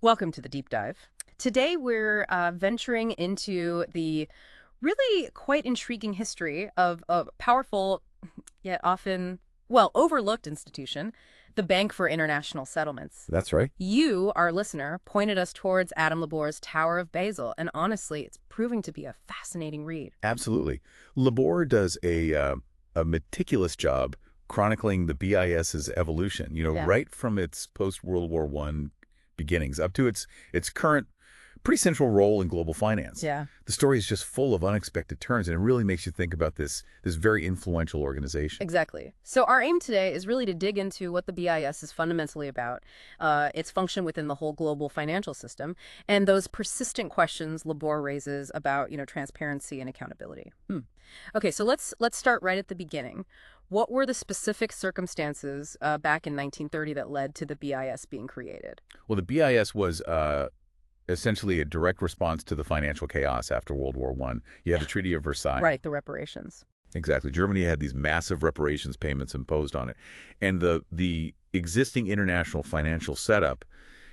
Welcome to the deep dive. Today we're venturing into the really quite intriguing history of a powerful, yet often, well, overlooked institution, the Bank for International Settlements. That's right. You, our listener, pointed us towards Adam LeBor's Tower of Basel, and honestly, it's proving to be a fascinating read. Absolutely. LeBor does a meticulous job chronicling the BIS's evolution, Yeah. right from its post-World War I beginnings up to its current pretty central role in global finance. Yeah. The story is just full of unexpected turns, and it really makes you think about this very influential organization. Exactly. So our aim today is really to dig into what the BIS is fundamentally about, its function within the whole global financial system, and those persistent questions Labor raises about, transparency and accountability. Okay, so let's start right at the beginning. What were the specific circumstances back in 1930 that led to the BIS being created? Well, the BIS was essentially a direct response to the financial chaos after World War I. You had the Treaty of Versailles. Right, the reparations. Exactly. Germany had these massive reparations payments imposed on it. And the existing international financial setup,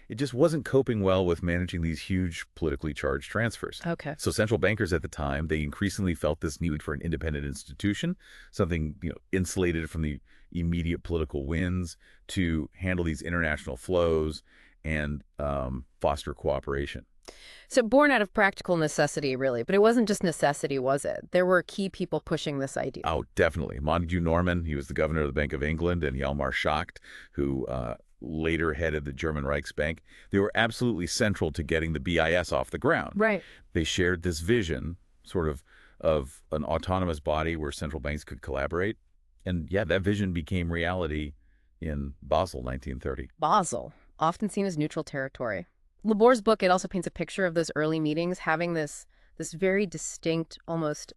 it just wasn't coping well with managing these huge politically charged transfers. Okay. So central bankers at the time, they increasingly felt this need for an independent institution, something, insulated from the immediate political winds to handle these international flows and foster cooperation. So born out of practical necessity, really, but it wasn't just necessity, was it? There were key people pushing this idea. Oh, definitely. Montagu Norman, he was the governor of the Bank of England, and Hjalmar Schacht, who later headed the German Reichsbank. They were absolutely central to getting the BIS off the ground. Right. They shared this vision, sort of an autonomous body where central banks could collaborate. And yeah, that vision became reality in Basel, 1930. Basel, often seen as neutral territory. Labor's book, it also paints a picture of those early meetings having this very distinct, almost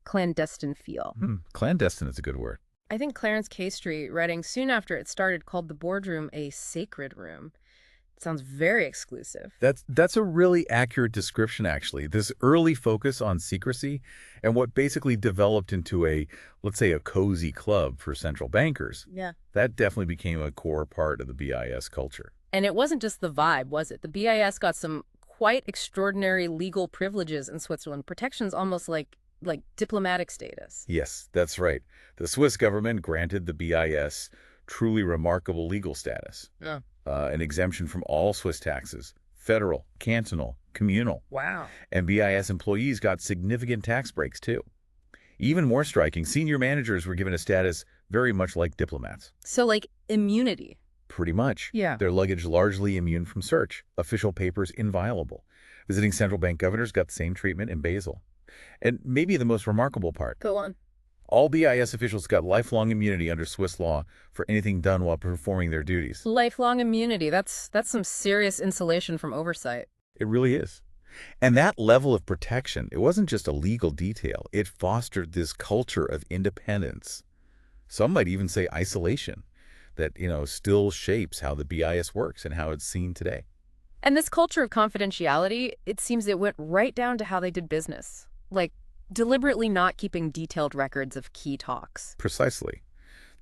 clandestine feel. Clandestine is a good word. I think Clarence K. Street, writing soon after it started, called the boardroom a sacred room. It sounds very exclusive. That's a really accurate description, actually. This early focus on secrecy and what basically developed into let's say, a cozy club for central bankers. Yeah. That definitely became a core part of the BIS culture. And it wasn't just the vibe, was it? The BIS got some quite extraordinary legal privileges in Switzerland, protections almost like diplomatic status. Yes, that's right. The Swiss government granted the BIS truly remarkable legal status. Yeah. An exemption from all Swiss taxes, federal, cantonal, communal. Wow. And BIS employees got significant tax breaks, too. Even more striking, senior managers were given a status very much like diplomats. So like immunity. Pretty much. Yeah. Their luggage largely immune from search. Official papers inviolable. Visiting central bank governors got the same treatment in Basel. And maybe the most remarkable part, Go on. all BIS officials got lifelong immunity under Swiss law for anything done while performing their duties. Lifelong immunity. That's some serious insulation from oversight. It really is. And that level of protection, it wasn't just a legal detail. It fostered this culture of independence. Some might even say isolation that, still shapes how the BIS works and how it's seen today. And this culture of confidentiality, it seems it went right down to how they did business. Like deliberately not keeping detailed records of key talks. Precisely.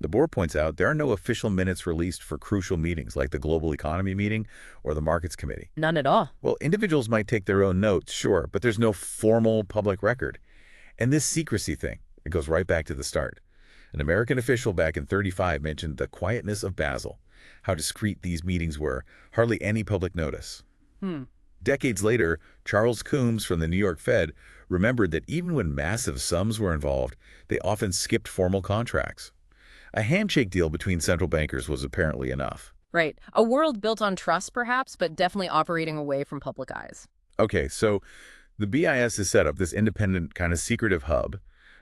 The board points out there are no official minutes released for crucial meetings like the Global Economy meeting or the Markets Committee. None at all. Well, individuals might take their own notes, sure, but there's no formal public record. And this secrecy thing, it goes right back to the start. An American official back in '35 mentioned the quietness of Basel, how discreet these meetings were, hardly any public notice. Decades later, Charles Coombs from the New York Fed remembered that even when massive sums were involved, they often skipped formal contracts. A handshake deal between central bankers was apparently enough. Right. A world built on trust, perhaps, but definitely operating away from public eyes. Okay, so the BIS is set up, this independent kind of secretive hub.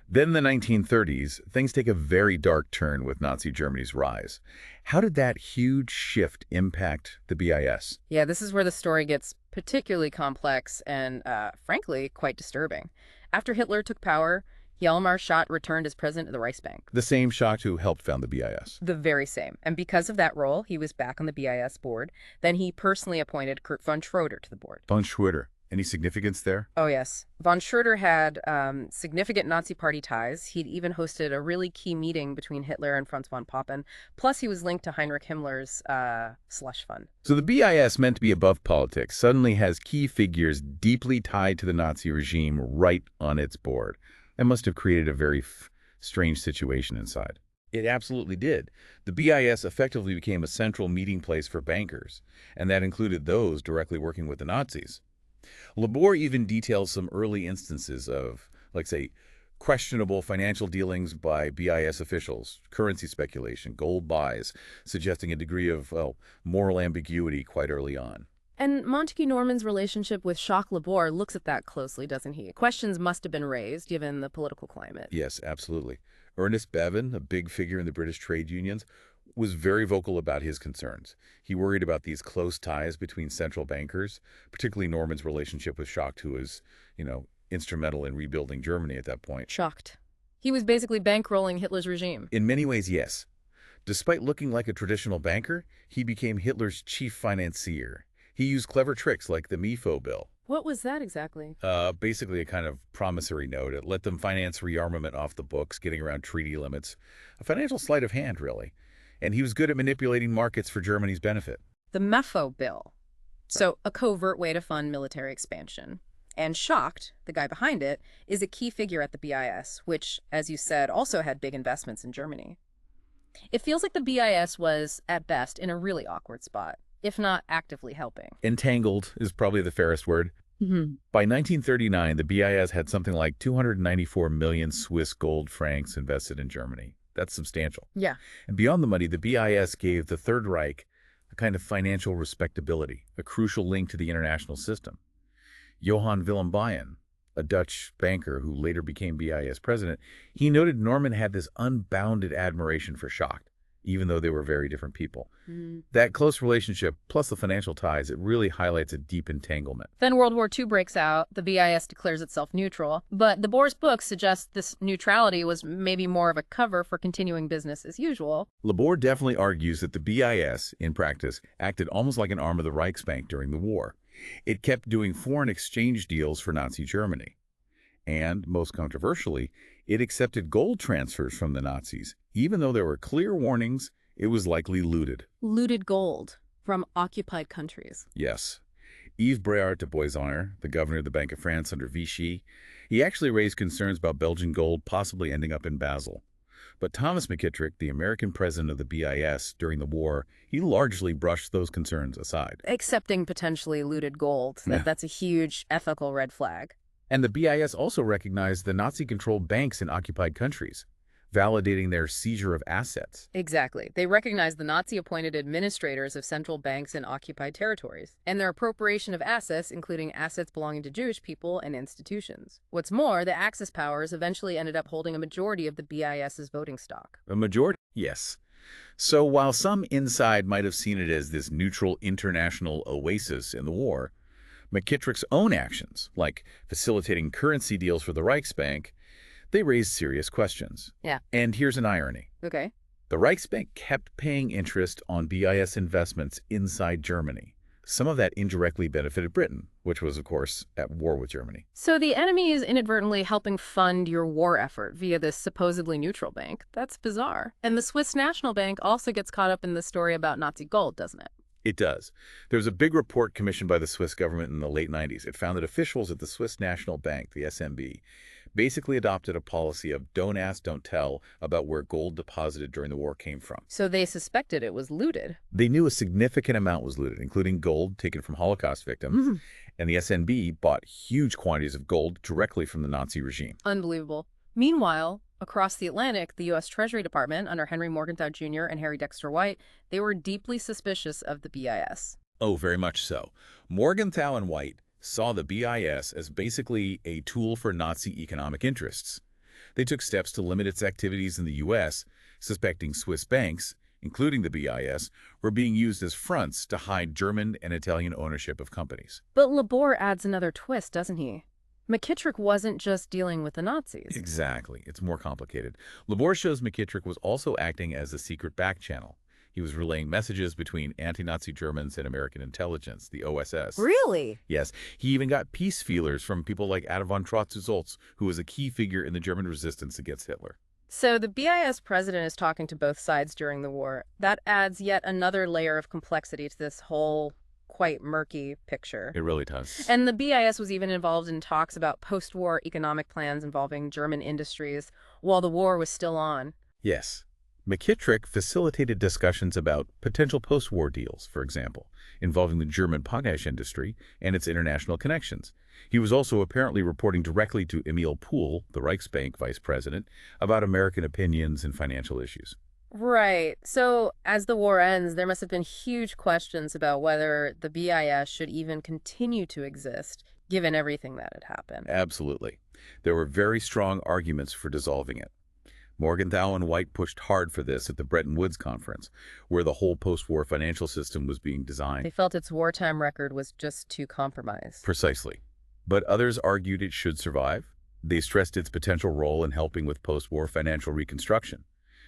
Then in the 1930s, things take a very dark turn with Nazi Germany's rise. How did that huge shift impact the BIS? Yeah, this is where the story gets particularly complex and, frankly, quite disturbing. After Hitler took power, Hjalmar Schacht returned as president of the Reichsbank. The same Schacht who helped found the BIS. The very same. And because of that role, he was back on the BIS board. Then he personally appointed Kurt von Schroeder to the board. Von Schroeder. Any significance there? Oh, yes. Von Schroeder had significant Nazi party ties. He'd even hosted a really key meeting between Hitler and Franz von Papen. Plus, he was linked to Heinrich Himmler's slush fund. So the BIS, meant to be above politics, suddenly has key figures deeply tied to the Nazi regime right on its board. That must have created a very strange situation inside. It absolutely did. The BIS effectively became a central meeting place for bankers, and that included those directly working with the Nazis. LeBor even details some early instances of, like, say, questionable financial dealings by BIS officials, currency speculation, gold buys, suggesting a degree of, well, moral ambiguity quite early on. And Montagu Norman's relationship with Jacques LeBor looks at that closely, doesn't he? Questions must have been raised, given the political climate. Yes, absolutely. Ernest Bevin, a big figure in the British trade unions, was very vocal about his concerns. He worried about these close ties between central bankers, particularly Norman's relationship with Schacht, who was, instrumental in rebuilding Germany at that point. Schacht. He was basically bankrolling Hitler's regime. In many ways, yes. Despite looking like a traditional banker, he became Hitler's chief financier. He used clever tricks like the MIFO bill. What was that exactly? Basically a kind of promissory note. It let them finance rearmament off the books, getting around treaty limits. A financial sleight of hand, really. And he was good at manipulating markets for Germany's benefit. The MIFO bill. So a covert way to fund military expansion. And Schacht, the guy behind it, is a key figure at the BIS, which, as you said, also had big investments in Germany. It feels like the BIS was, at best, in a really awkward spot, if not actively helping. Entangled is probably the fairest word. By 1939, the BIS had something like 294 million Swiss gold francs invested in Germany. That's substantial. Yeah. And beyond the money, the BIS gave the Third Reich a kind of financial respectability, a crucial link to the international system. Johann Willem Bayen, a Dutch banker who later became BIS president, he noted Norman had this unbounded admiration for Schacht, even though they were very different people. That close relationship, plus the financial ties, it really highlights a deep entanglement. Then World War II breaks out. The BIS declares itself neutral. But LeBor's book suggests this neutrality was maybe more of a cover for continuing business as usual. LeBor definitely argues that the BIS, in practice, acted almost like an arm of the Reichsbank during the war. It kept doing foreign exchange deals for Nazi Germany. And, most controversially, it accepted gold transfers from the Nazis, even though there were clear warnings it was likely looted. Looted gold from occupied countries. Yes. Yves Breart de Boissonner, the governor of the Bank of France under Vichy, he actually raised concerns about Belgian gold possibly ending up in Basel. But Thomas McKittrick, the American president of the BIS during the war, he largely brushed those concerns aside. Accepting potentially looted gold. That's a huge ethical red flag. And the BIS also recognized the Nazi-controlled banks in occupied countries, validating their seizure of assets. Exactly. They recognized the Nazi-appointed administrators of central banks in occupied territories, and their appropriation of assets, including assets belonging to Jewish people and institutions. What's more, the Axis powers eventually ended up holding a majority of the BIS's voting stock. A majority? Yes. So while some inside might have seen it as this neutral international oasis in the war, McKittrick's own actions, like facilitating currency deals for the Reichsbank, they raised serious questions. Yeah. And here's an irony. Okay. The Reichsbank kept paying interest on BIS investments inside Germany. Some of that indirectly benefited Britain, which was, of course, at war with Germany. So the enemy is inadvertently helping fund your war effort via this supposedly neutral bank. That's bizarre. And the Swiss National Bank also gets caught up in the story about Nazi gold, doesn't it? It does. There was a big report commissioned by the Swiss government in the late 90s. It found that officials at the Swiss National Bank, the SNB, basically adopted a policy of don't ask, don't tell about where gold deposited during the war came from. So they suspected it was looted. They knew a significant amount was looted, including gold taken from Holocaust victims, and the SNB bought huge quantities of gold directly from the Nazi regime. Unbelievable. Meanwhile, across the Atlantic, the U.S. Treasury Department, under Henry Morgenthau Jr. and Harry Dexter White, they were deeply suspicious of the BIS. Oh, very much so. Morgenthau and White saw the BIS as basically a tool for Nazi economic interests. They took steps to limit its activities in the U.S., suspecting Swiss banks, including the BIS, were being used as fronts to hide German and Italian ownership of companies. But LeBor adds another twist, doesn't he? McKittrick wasn't just dealing with the Nazis. Exactly. It's more complicated. LeBor shows McKittrick was also acting as a secret back channel. He was relaying messages between anti-Nazi Germans and American intelligence, the OSS. Really? Yes, he even got peace feelers from people like Adam von Trotz-Zolz, who was a key figure in the German resistance against Hitler. So the BIS president is talking to both sides during the war. That adds yet another layer of complexity to this whole quite murky picture. It really does. And the BIS was even involved in talks about post-war economic plans involving German industries while the war was still on. Yes. McKittrick facilitated discussions about potential post-war deals, for example, involving the German potash industry and its international connections. He was also apparently reporting directly to Emil Pohl, the Reichsbank vice president, about American opinions and financial issues. Right. So as the war ends, there must have been huge questions about whether the BIS should even continue to exist, given everything that had happened. Absolutely. There were very strong arguments for dissolving it. Morgenthau and White pushed hard for this at the Bretton Woods Conference, where the whole post-war financial system was being designed. They felt its wartime record was just too compromised. Precisely. But others argued it should survive. They stressed its potential role in helping with post-war financial reconstruction.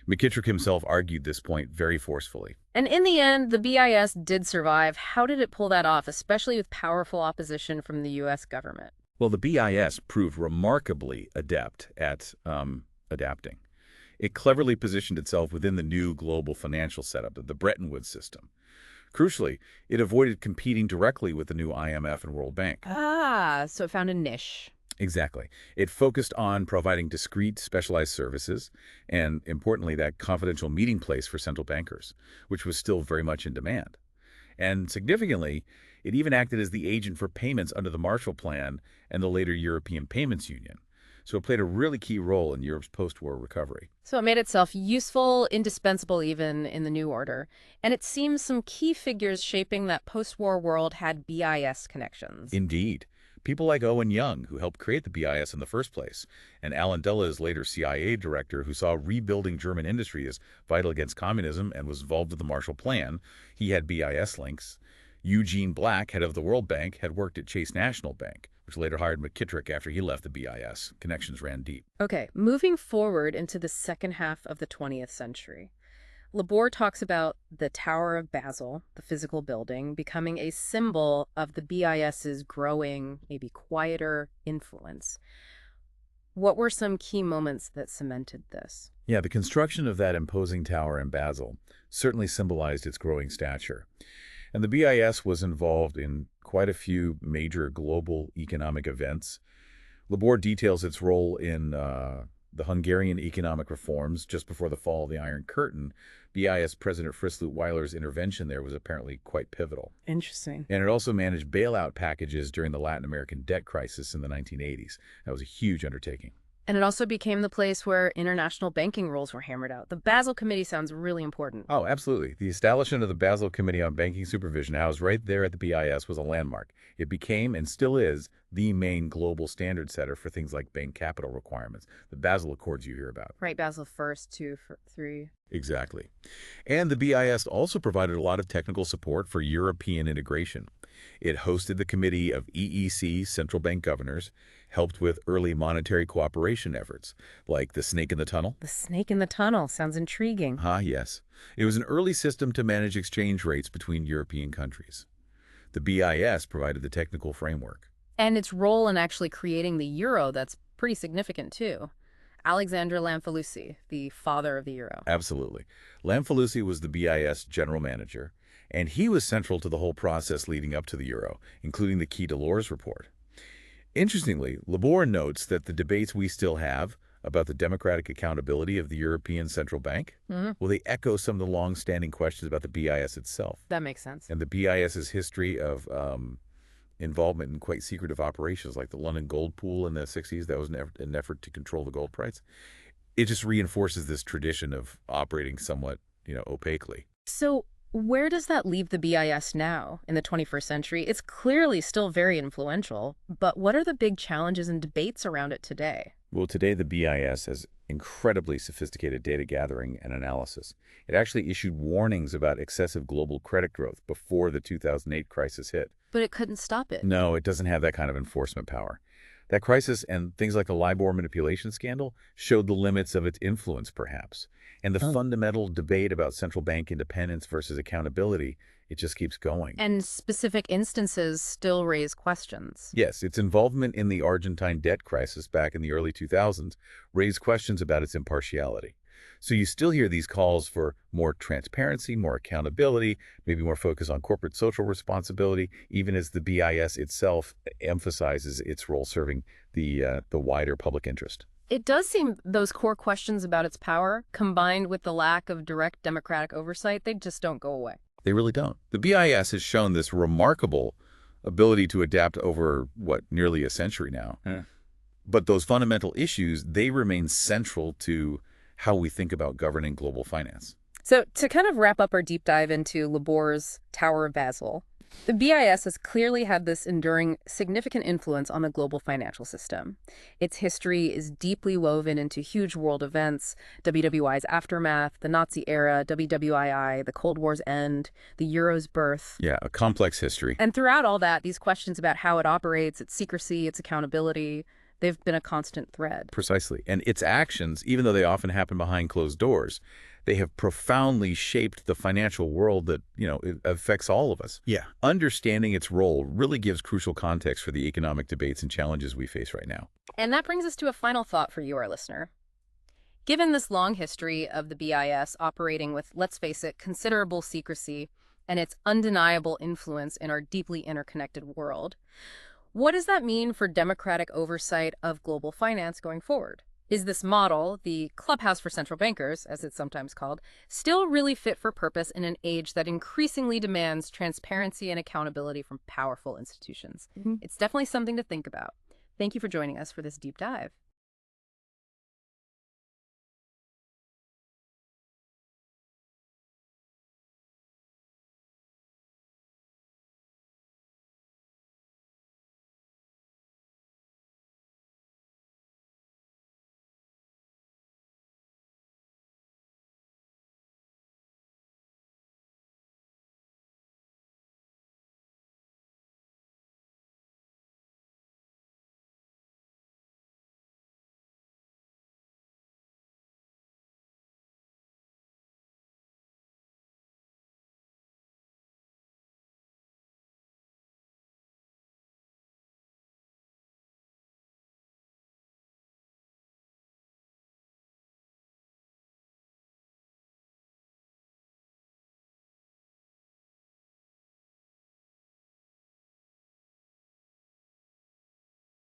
McKittrick himself argued this point very forcefully. And in the end, the BIS did survive. How did it pull that off, especially with powerful opposition from the U.S. government? Well, the BIS proved remarkably adept at adapting. It cleverly positioned itself within the new global financial setup of the Bretton Woods system. Crucially, it avoided competing directly with the new IMF and World Bank. Ah, so it found a niche. Exactly. It focused on providing discrete, specialized services and, importantly, that confidential meeting place for central bankers, which was still very much in demand. And significantly, it even acted as the agent for payments under the Marshall Plan and the later European Payments Union. So it played a really key role in Europe's post-war recovery. So it made itself useful, indispensable even in the new order. And it seems some key figures shaping that post-war world had BIS connections. Indeed. People like Owen Young, who helped create the BIS in the first place, and Alan Dulles, later CIA director, who saw rebuilding German industry as vital against communism and was involved with the Marshall Plan. He had BIS links. Eugene Black, head of the World Bank, had worked at Chase National Bank, which later hired McKittrick after he left the BIS. Connections ran deep. Okay, moving forward into the second half of the 20th century. LeBor talks about the Tower of Basel, the physical building, becoming a symbol of the BIS's growing, maybe quieter influence. What were some key moments that cemented this? Yeah, the construction of that imposing tower in Basel certainly symbolized its growing stature. And the BIS was involved in quite a few major global economic events. LeBor details its role in the Hungarian economic reforms just before the fall of the Iron Curtain. BIS President Fritz Weiler's intervention there was apparently quite pivotal. Interesting. And it also managed bailout packages during the Latin American debt crisis in the 1980s. That was a huge undertaking. And it also became the place where international banking rules were hammered out. The Basel Committee sounds really important. Oh, absolutely. The establishment of the Basel Committee on Banking Supervision, housed right there at the BIS, was a landmark. It became, and still is, the main global standard setter for things like bank capital requirements, the Basel Accords you hear about. Right, Basel First, 2, 3. Exactly. And the BIS also provided a lot of technical support for European integration. It hosted the Committee of EEC Central Bank Governors, helped with early monetary cooperation efforts, like the snake in the tunnel. The snake in the tunnel sounds intriguing. Yes. It was an early system to manage exchange rates between European countries. The BIS provided the technical framework. And its role in actually creating the euro, that's pretty significant too. Alexander Lamfalussy, the father of the euro. Absolutely. Lamfalussy was the BIS general manager, and he was central to the whole process leading up to the euro, including the key Delors report. Interestingly, LeBor notes that the debates we still have about the democratic accountability of the European Central Bank, well, they echo some of the long-standing questions about the BIS itself. That makes sense. And the BIS's history of involvement in quite secretive operations like the London Gold Pool in the 60s. That was an effort to control the gold price. It just reinforces this tradition of operating somewhat, opaquely. So where does that leave the BIS now in the 21st century? It's clearly still very influential, but what are the big challenges and debates around it today? Well, today the BIS has incredibly sophisticated data gathering and analysis. It actually issued warnings about excessive global credit growth before the 2008 crisis hit. But it couldn't stop it. No, it doesn't have that kind of enforcement power. That crisis and things like the LIBOR manipulation scandal showed the limits of its influence, perhaps. And the fundamental debate about central bank independence versus accountability, it just keeps going. And specific instances still raise questions. Yes, its involvement in the Argentine debt crisis back in the early 2000s raised questions about its impartiality. So you still hear these calls for more transparency, more accountability, maybe more focus on corporate social responsibility, even as the BIS itself emphasizes its role serving the wider public interest. It does seem those core questions about its power, combined with the lack of direct democratic oversight, they just don't go away. They really don't. The BIS has shown this remarkable ability to adapt over, nearly a century now. Yeah. But those fundamental issues, they remain central to how we think about governing global finance. So to kind of wrap up our deep dive into LeBor's Tower of Basel, the BIS has clearly had this enduring significant influence on the global financial system. Its history is deeply woven into huge world events, WWI's aftermath, the Nazi era, WWII, the Cold War's end, the Euro's birth. Yeah, a complex history. And throughout all that, these questions about how it operates, its secrecy, its accountability, they've been a constant thread. Precisely. And its actions, even though they often happen behind closed doors, they have profoundly shaped the financial world that, it affects all of us. Yeah. Understanding its role really gives crucial context for the economic debates and challenges we face right now. And that brings us to a final thought for you, our listener. Given this long history of the BIS operating with, let's face it, considerable secrecy and its undeniable influence in our deeply interconnected world, what does that mean for democratic oversight of global finance going forward? Is this model, the clubhouse for central bankers, as it's sometimes called, still really fit for purpose in an age that increasingly demands transparency and accountability from powerful institutions? It's definitely something to think about. Thank you for joining us for this deep dive.